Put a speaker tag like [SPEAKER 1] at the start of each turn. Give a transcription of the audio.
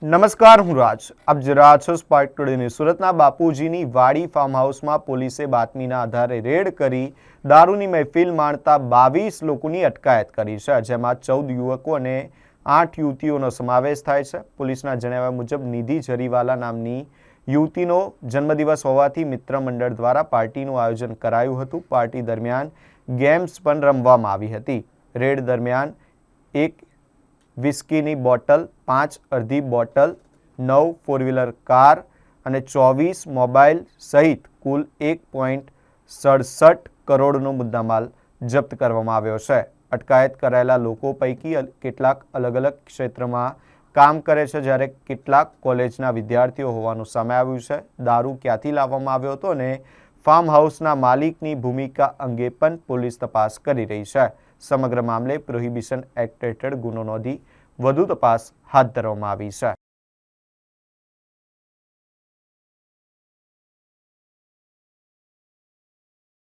[SPEAKER 1] નમસ્કાર, હું રાજ. આપ જોઈ રહ્યા છો સ્પાર્ક ટુડે ન્યૂઝ. સુરતના બાપુજીની વાડી ફાર્મ હાઉસમાં પોલીસે બાતમીના આધારે રેડ કરી દારૂની મહેફિલ માણતા 22 લોકોની અટકાયત કરી છે, જેમાં 14 યુવકો અને 8 યુવતીઓનો સમાવેશ થાય છે. પોલીસના જણાવ્યા મુજબ નિધિ જરીવાલા નામની યુવતીનો જન્મદિવસ હોવાથી મિત્ર મંડળ દ્વારા પાર્ટીનું આયોજન કરાયું હતું. પાર્ટી દરમિયાન ગેમ્સ પણ રમવામાં આવી હતી. રેડ દરમિયાન એક વિસ્કીની બોટલ, 5 અડધી બોટલ, 9 ફોર વ્હીલર કાર અને 24 મોબાઈલ સહિત કુલ 1.67 કરોડનો મુદ્દામાલ જપ્ત કરવામાં આવ્યો છે. અટકાયત કરાયેલા લોકો પૈકી કેટલાક અલગ અલગ ક્ષેત્રમાં કામ કરે છે, જ્યારે કેટલાક કોલેજના વિદ્યાર્થીઓ હોવાનું સામે આવ્યું છે. દારૂ ક્યાંથી લાવવામાં આવ્યો હતો અને ફાર્મ હાઉસના માલિકની ભૂમિકા અંગે પણ પોલીસ તપાસ કરી રહી છે. સમગ્ર મામલે પ્રોહિબિશન એક્ટ હેઠળ ગુનો નોંધી વધુ તપાસ હાથ ધરવામાં આવી છે.